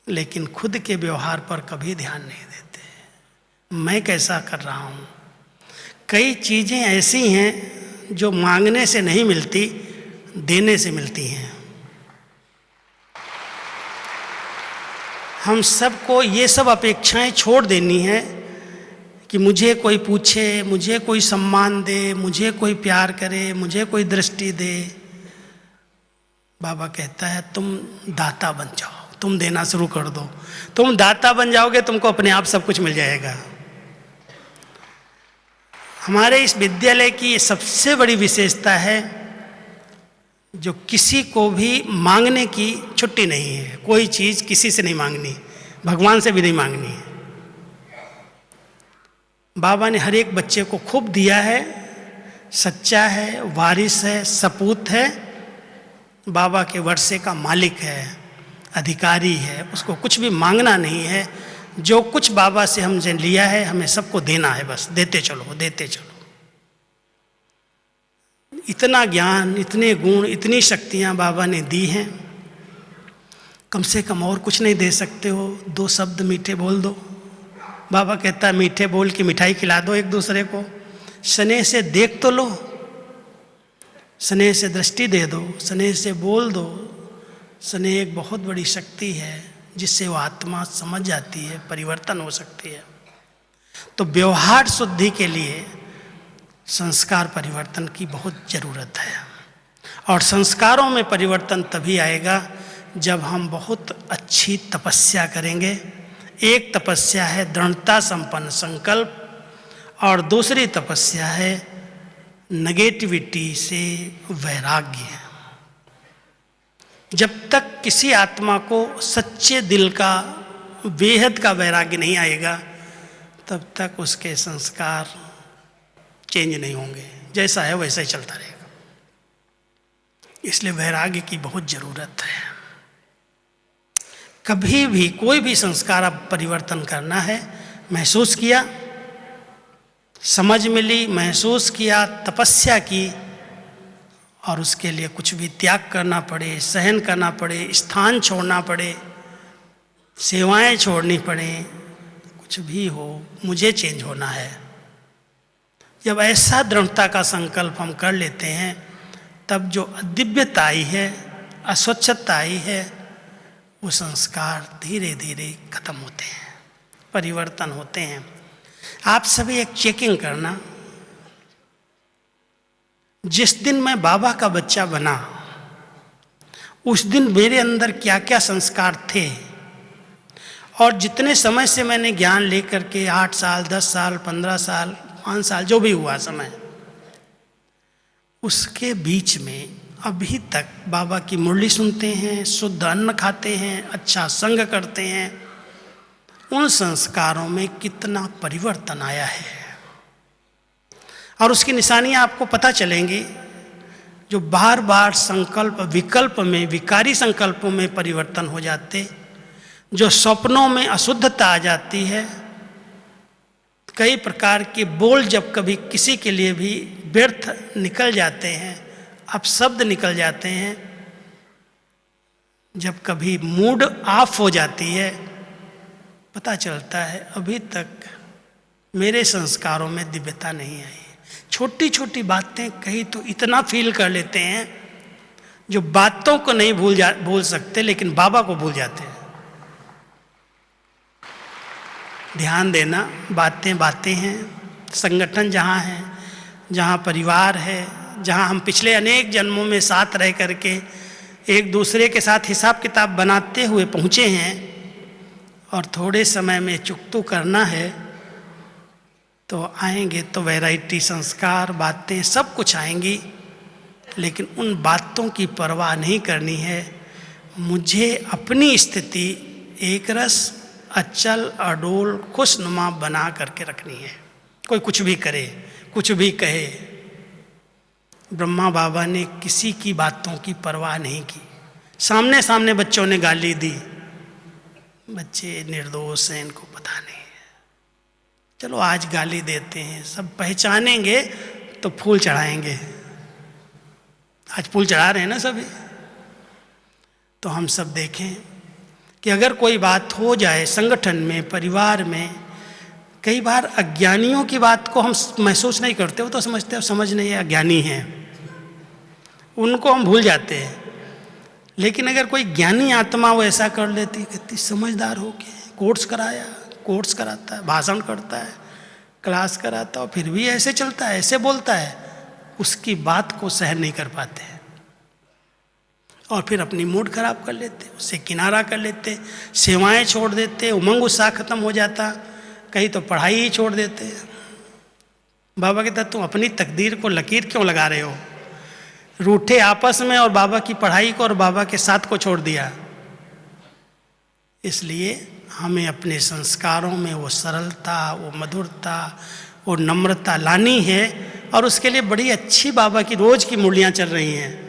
लेकिन खुद के व्यवहार पर कभी ध्यान नहीं देते। मैं कैसा कर रहा हूँ? कई चीज़ें ऐसी हैं जो मांगने से नहीं मिलती, देने से मिलती हैं। हम सबको ये सब अपेक्षाएं छोड़ देनी है कि मुझे कोई पूछे, मुझे कोई सम्मान दे, मुझे कोई प्यार करे, मुझे कोई दृष्टि दे। बाबा कहता है तुम दाता बन जाओ, तुम देना शुरू कर दो। तुम दाता बन जाओगे, तुमको अपने आप सब कुछ मिल जाएगा। हमारे इस विद्यालय की सबसे बड़ी विशेषता है जो किसी को भी मांगने की छुट्टी नहीं है। कोई चीज़ किसी से नहीं मांगनी, भगवान से भी नहीं मांगनी है। बाबा ने हर एक बच्चे को खूब दिया है, सच्चा है, वारिस है, सपूत है, बाबा के वर्षे का मालिक है, अधिकारी है। उसको कुछ भी मांगना नहीं है। जो कुछ बाबा से हमने लिया है, हमें सबको देना है, बस देते चलो, देते चलो। इतना ज्ञान, इतने गुण, इतनी शक्तियाँ बाबा ने दी हैं, कम से कम और कुछ नहीं दे सकते हो? 2 शब्द मीठे बोल दो। बाबा कहता है मीठे बोल के मिठाई खिला दो एक दूसरे को, स्नेह से देख तो लो, स्नेह से दृष्टि दे दो, स्नेह से बोल दो। स्नेह एक बहुत बड़ी शक्ति है जिससे वो आत्मा समझ जाती है, परिवर्तन हो सकती है। तो व्यवहार शुद्धि के लिए संस्कार परिवर्तन की बहुत ज़रूरत है। और संस्कारों में परिवर्तन तभी आएगा जब हम बहुत अच्छी तपस्या करेंगे। एक तपस्या है दृढ़ता संपन्न संकल्प, और दूसरी तपस्या है नेगेटिविटी से वैराग्य। जब तक किसी आत्मा को सच्चे दिल का, बेहद का वैराग्य नहीं आएगा, तब तक उसके संस्कार चेंज नहीं होंगे, जैसा है वैसा ही चलता रहेगा। इसलिए वैराग्य की बहुत ज़रूरत है। कभी भी कोई भी संस्कार अब परिवर्तन करना है, महसूस किया, समझ मिली, महसूस किया, तपस्या की, और उसके लिए कुछ भी त्याग करना पड़े, सहन करना पड़े, स्थान छोड़ना पड़े, सेवाएं छोड़नी पड़े, कुछ भी हो, मुझे चेंज होना है। जब ऐसा दृढ़ता का संकल्प हम कर लेते हैं, तब जो अदिव्यता आई है, अस्वच्छता आई है, वो संस्कार धीरे धीरे खत्म होते हैं, परिवर्तन होते हैं। आप सभी एक चेकिंग करना, जिस दिन मैं बाबा का बच्चा बना, उस दिन मेरे अंदर क्या क्या संस्कार थे, और जितने समय से मैंने ज्ञान लेकर के 8 साल, 10 साल, 15 साल, 5 साल, जो भी हुआ समय, उसके बीच में अभी तक बाबा की मुरली सुनते हैं, शुद्ध अन्न खाते हैं, अच्छा संग करते हैं, उन संस्कारों में कितना परिवर्तन आया है। और उसकी निशानियां आपको पता चलेंगी। जो बार बार संकल्प विकल्प में, विकारी संकल्पों में परिवर्तन हो जाते, जो स्वप्नों में अशुद्धता आ जाती है, कई प्रकार के बोल जब कभी किसी के लिए भी व्यर्थ निकल जाते हैं, अपशब्द निकल जाते हैं, जब कभी मूड ऑफ हो जाती है, पता चलता है अभी तक मेरे संस्कारों में दिव्यता नहीं आई। छोटी छोटी बातें कही तो इतना फील कर लेते हैं, जो बातों को नहीं भूल सकते, लेकिन बाबा को भूल जाते हैं। ध्यान देना, बातें बातें हैं, संगठन जहाँ है, जहाँ परिवार है, जहाँ हम पिछले अनेक जन्मों में साथ रह करके एक दूसरे के साथ हिसाब किताब बनाते हुए पहुँचे हैं और थोड़े समय में चुकतू करना है, तो आएंगे तो वैरायटी, संस्कार, बातें सब कुछ आएंगी, लेकिन उन बातों की परवाह नहीं करनी है। मुझे अपनी स्थिति एक रस, अचल, अडोल, खुशनुमा बना करके रखनी है। कोई कुछ भी करे, कुछ भी कहे, ब्रह्मा बाबा ने किसी की बातों की परवाह नहीं की। सामने सामने बच्चों ने गाली दी, बच्चे निर्दोष हैं, इनको पता नहीं है, चलो आज गाली देते हैं, सब पहचानेंगे तो फूल चढ़ाएंगे। आज फूल चढ़ा रहे हैं ना सभी। तो हम सब देखें कि अगर कोई बात हो जाए संगठन में, परिवार में, कई बार अज्ञानियों की बात को हम महसूस नहीं करते, वो तो समझते हैं समझ नहीं है, अज्ञानी हैं, उनको हम भूल जाते हैं। लेकिन अगर कोई ज्ञानी आत्मा वो ऐसा कर लेती, कितनी समझदार हो के कोर्स कराया, कोर्स कराता है, भाषण करता है, क्लास कराता है, और फिर भी ऐसे चलता है, ऐसे बोलता है, उसकी बात को सहन नहीं कर पाते हैं और फिर अपनी मूड खराब कर लेते, उससे किनारा कर लेते, सेवाएं छोड़ देते, उमंग उत्साह खत्म हो जाता, कहीं तो पढ़ाई ही छोड़ देते। बाबा कहता तुम अपनी तकदीर को लकीर क्यों लगा रहे हो? रूठे आपस में और बाबा की पढ़ाई को और बाबा के साथ को छोड़ दिया। इसलिए हमें अपने संस्कारों में वो सरलता, वो मधुरता, वो नम्रता लानी है, और उसके लिए बड़ी अच्छी बाबा की रोज़ की मुरलियाँ चल रही हैं।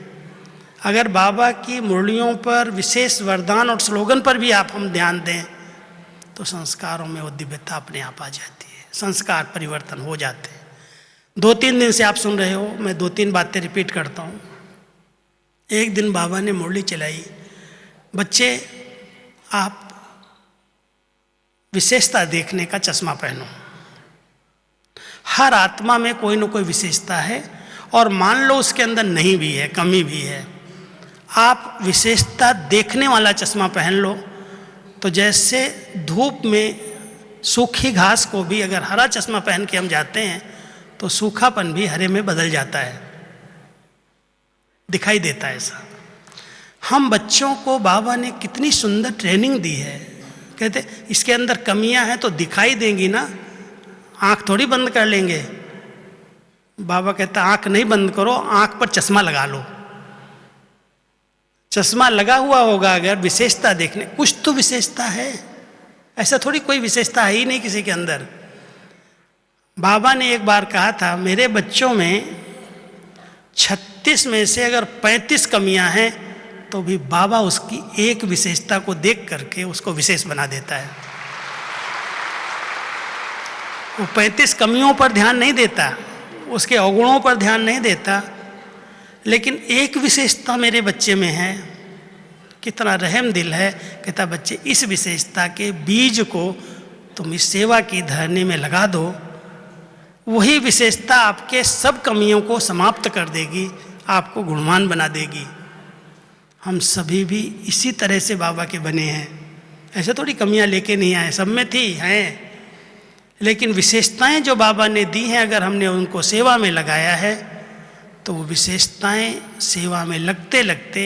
अगर बाबा की मुरलियों पर, विशेष वरदान और स्लोगन पर भी आप हम ध्यान दें तो संस्कारों में वो दिव्यता अपने आप आ जाती है, संस्कार परिवर्तन हो जाते हैं। 2-3 दिन से आप सुन रहे हो, मैं 2-3 बातें रिपीट करता हूँ। एक दिन बाबा ने मुरली चलाई, बच्चे आप विशेषता देखने का चश्मा पहनो। हर आत्मा में कोई न कोई विशेषता है, और मान लो उसके अंदर नहीं भी है, कमी भी है, आप विशेषता देखने वाला चश्मा पहन लो। तो जैसे धूप में सूखी घास को भी अगर हरा चश्मा पहन के हम जाते हैं तो सूखापन भी हरे में बदल जाता है, दिखाई देता है ऐसा। हम बच्चों को बाबा ने कितनी सुंदर ट्रेनिंग दी है। कहते इसके अंदर कमियां हैं तो दिखाई देंगी ना, आंख थोड़ी बंद कर लेंगे। बाबा कहता आंख नहीं बंद करो, आंख पर चश्मा लगा लो। चश्मा लगा हुआ होगा अगर विशेषता देखने, कुछ तो विशेषता है, ऐसा थोड़ी कोई विशेषता है ही नहीं किसी के अंदर। बाबा ने एक बार कहा था मेरे बच्चों में 36 में से अगर 35 कमियां हैं तो भी बाबा उसकी एक विशेषता को देख करके उसको विशेष बना देता है। वो 35 कमियों पर ध्यान नहीं देता, उसके अवगुणों पर ध्यान नहीं देता, लेकिन एक विशेषता मेरे बच्चे में है। कितना रहम दिल है। कहता बच्चे इस विशेषता के बीज को तुम इस सेवा की धरनी में लगा दो, वही विशेषता आपके सब कमियों को समाप्त कर देगी, आपको गुणवान बना देगी। हम सभी भी इसी तरह से बाबा के बने हैं, ऐसे थोड़ी कमियां लेके नहीं आए, सब में थी हैं, लेकिन विशेषताएं जो बाबा ने दी हैं अगर हमने उनको सेवा में लगाया है तो वो विशेषताएं सेवा में लगते लगते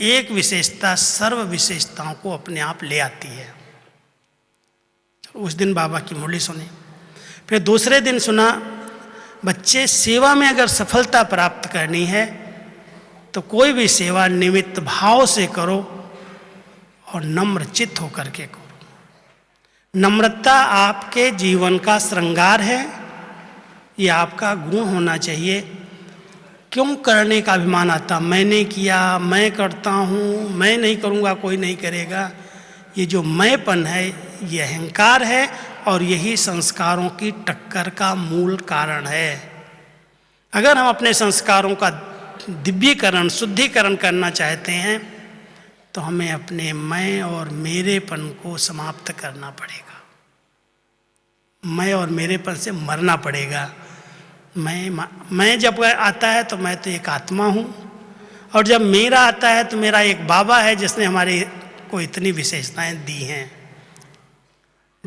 एक विशेषता सर्व विशेषताओं को अपने आप ले आती है। उस दिन बाबा की मुरली सुनी, फिर दूसरे दिन सुना बच्चे सेवा में अगर सफलता प्राप्त करनी है तो कोई भी सेवा निमित्त भाव से करो और नम्र चित्त होकर के करो। नम्रता आपके जीवन का श्रृंगार है, ये आपका गुण होना चाहिए। क्यों करने का अभिमान आता, मैंने किया, मैं करता हूँ, मैं नहीं करूँगा कोई नहीं करेगा, ये जो मैंपन है ये अहंकार है और यही संस्कारों की टक्कर का मूल कारण है। अगर हम अपने संस्कारों का दिव्यीकरण, शुद्धिकरण करना चाहते हैं तो हमें अपने मैं और मेरेपन को समाप्त करना पड़ेगा। मैं और मेरेपन से मरना पड़ेगा। मैं जब आता है तो मैं तो एक आत्मा हूँ, और जब मेरा आता है तो मेरा एक बाबा है जिसने हमारे को इतनी विशेषताएं दी हैं।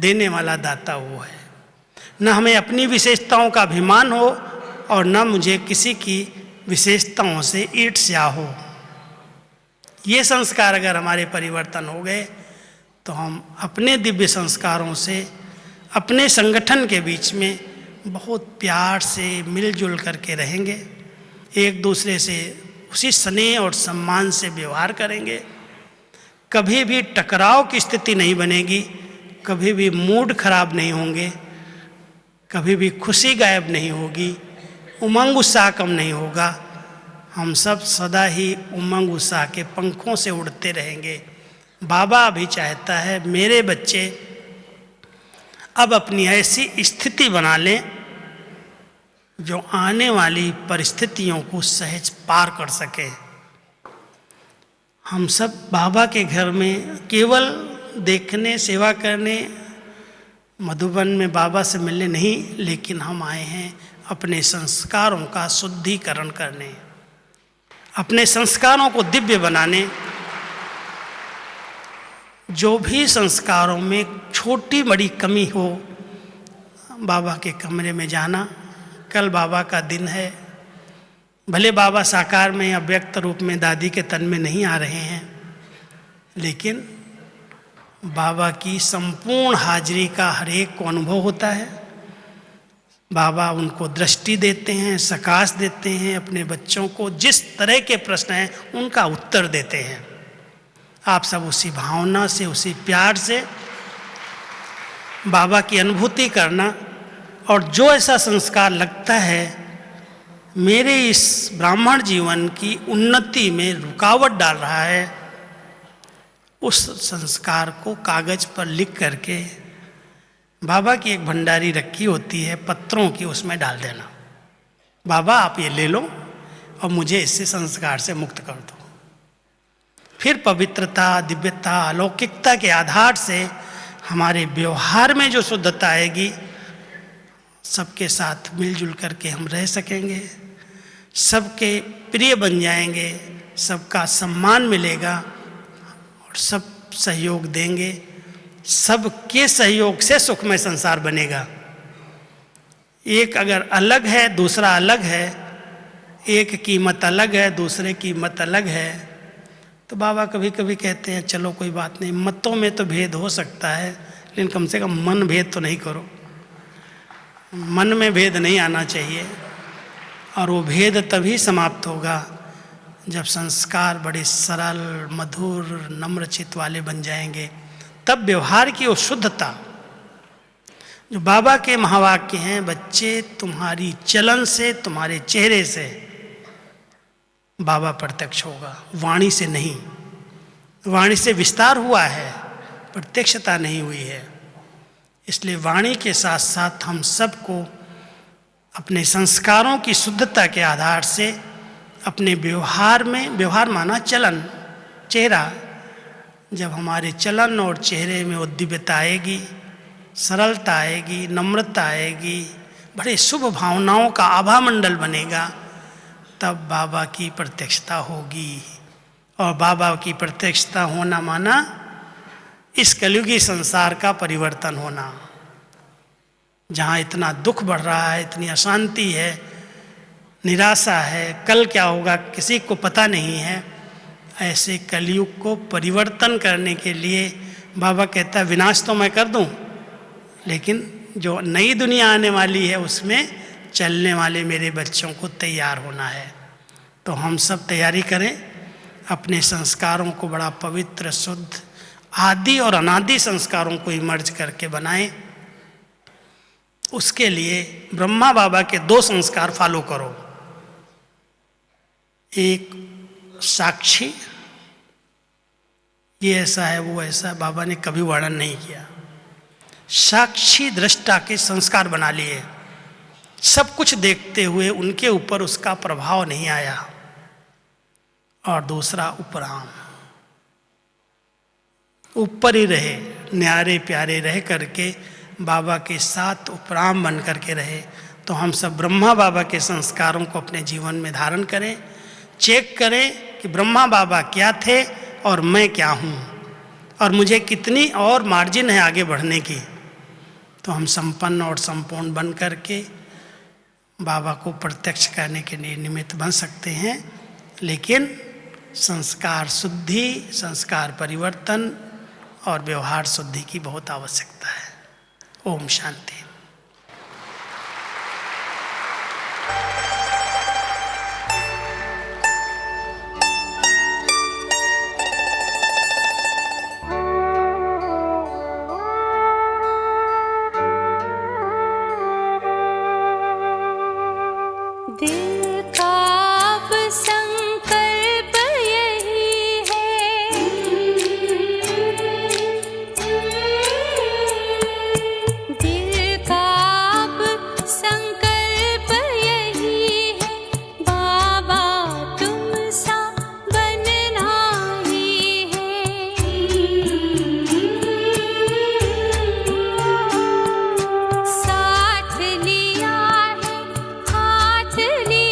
देने वाला दाता वो है। न हमें अपनी विशेषताओं का अभिमान हो और न मुझे किसी की विशेषताओं से ईर्ष्या हो। ये संस्कार अगर हमारे परिवर्तन हो गए तो हम अपने दिव्य संस्कारों से अपने संगठन के बीच में बहुत प्यार से मिलजुल करके रहेंगे, एक दूसरे से उसी स्नेह और सम्मान से व्यवहार करेंगे। कभी भी टकराव की स्थिति नहीं बनेगी, कभी भी मूड खराब नहीं होंगे, कभी भी खुशी गायब नहीं होगी, उमंग उत्साह कम नहीं होगा। हम सब सदा ही उमंग उत्साह के पंखों से उड़ते रहेंगे। बाबा भी चाहता है मेरे बच्चे अब अपनी ऐसी स्थिति बना लें जो आने वाली परिस्थितियों को सहज पार कर सके। हम सब बाबा के घर में केवल देखने, सेवा करने, मधुबन में बाबा से मिलने नहीं, लेकिन हम आए हैं अपने संस्कारों का शुद्धिकरण करने, अपने संस्कारों को दिव्य बनाने। जो भी संस्कारों में छोटी बड़ी कमी हो, बाबा के कमरे में जाना। कल बाबा का दिन है, भले बाबा साकार में अव्यक्त रूप में दादी के तन में नहीं आ रहे हैं, लेकिन बाबा की संपूर्ण हाजिरी का हर एक को अनुभव होता है। बाबा उनको दृष्टि देते हैं, सकाश देते हैं, अपने बच्चों को जिस तरह के प्रश्न हैं उनका उत्तर देते हैं। आप सब उसी भावना से, उसी प्यार से बाबा की अनुभूति करना, और जो ऐसा संस्कार लगता है मेरे इस ब्राह्मण जीवन की उन्नति में रुकावट डाल रहा है, उस संस्कार को कागज पर लिख करके, बाबा की एक भंडारी रखी होती है पत्रों की, उसमें डाल देना। बाबा आप ये ले लो और मुझे इससे संस्कार से मुक्त कर दो। फिर पवित्रता, दिव्यता, अलौकिकता के आधार से हमारे व्यवहार में जो शुद्धता आएगी, सबके साथ मिलजुल करके हम रह सकेंगे, सबके प्रिय बन जाएंगे, सबका सम्मान मिलेगा और सब सहयोग देंगे। सबके सहयोग से सुखमय संसार बनेगा। एक अगर अलग है, दूसरा अलग है, एक की मत अलग है, दूसरे की मत अलग है, तो बाबा कभी कभी कहते हैं चलो कोई बात नहीं, मतों में तो भेद हो सकता है, लेकिन कम से कम मन भेद तो नहीं करो। मन में भेद नहीं आना चाहिए, और वो भेद तभी समाप्त होगा जब संस्कार बड़े सरल, मधुर, नम्रचित वाले बन जाएंगे। तब व्यवहार की वो शुद्धता, जो बाबा के महावाक्य हैं, बच्चे तुम्हारी चलन से, तुम्हारे चेहरे से बाबा प्रत्यक्ष होगा, वाणी से नहीं। वाणी से विस्तार हुआ है, प्रत्यक्षता नहीं हुई है। इसलिए वाणी के साथ साथ हम सबको अपने संस्कारों की शुद्धता के आधार से अपने व्यवहार में, व्यवहार माना चलन, चेहरा, जब हमारे चलन और चेहरे में वो दिव्यता आएगी, सरलता आएगी, नम्रता आएगी, बड़े शुभ भावनाओं का आभा मंडल बनेगा, तब बाबा की प्रत्यक्षता होगी। और बाबा की प्रत्यक्षता होना माना इस कलयुगी संसार का परिवर्तन होना। जहाँ इतना दुख बढ़ रहा है, इतनी अशांति है, निराशा है, कल क्या होगा किसी को पता नहीं है, ऐसे कलयुग को परिवर्तन करने के लिए बाबा कहता है विनाश तो मैं कर दूं, लेकिन जो नई दुनिया आने वाली है उसमें चलने वाले मेरे बच्चों को तैयार होना है। तो हम सब तैयारी करें, अपने संस्कारों को बड़ा पवित्र, शुद्ध, आदि और अनादि संस्कारों को इमर्ज करके बनाएं। उसके लिए ब्रह्मा बाबा के 2 संस्कार फॉलो करो। एक साक्षी, ये ऐसा है वो ऐसा, बाबा ने कभी वर्णन नहीं किया। साक्षी दृष्टा के संस्कार बना लिए, सब कुछ देखते हुए उनके ऊपर उसका प्रभाव नहीं आया। और दूसरा उपराम, ऊपर ही रहे, न्यारे प्यारे रह करके बाबा के साथ उपराम बन करके रहे। तो हम सब ब्रह्मा बाबा के संस्कारों को अपने जीवन में धारण करें, चेक करें कि ब्रह्मा बाबा क्या थे और मैं क्या हूँ, और मुझे कितनी और मार्जिन है आगे बढ़ने की। तो हम संपन्न और संपूर्ण बन करके बाबा को प्रत्यक्ष करने के लिए निमित्त बन सकते हैं। लेकिन संस्कार शुद्धि, संस्कार परिवर्तन और व्यवहार शुद्धि की बहुत आवश्यकता है। ओम शांति। साथ लिया है, हाथ लिया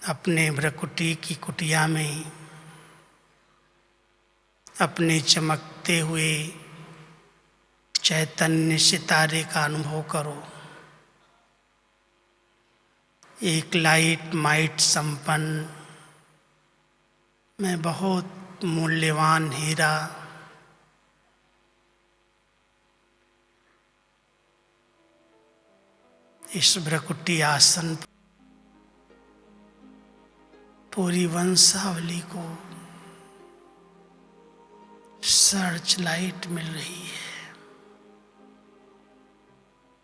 अपने भ्रकुटी की कुटिया में अपने चमकते हुए चैतन्य सितारे का अनुभव करो। एक लाइट माइट संपन्न में बहुत मूल्यवान हीरा इस भ्रकुटी आसन पूरी वंशावली को सर्च लाइट मिल रही है।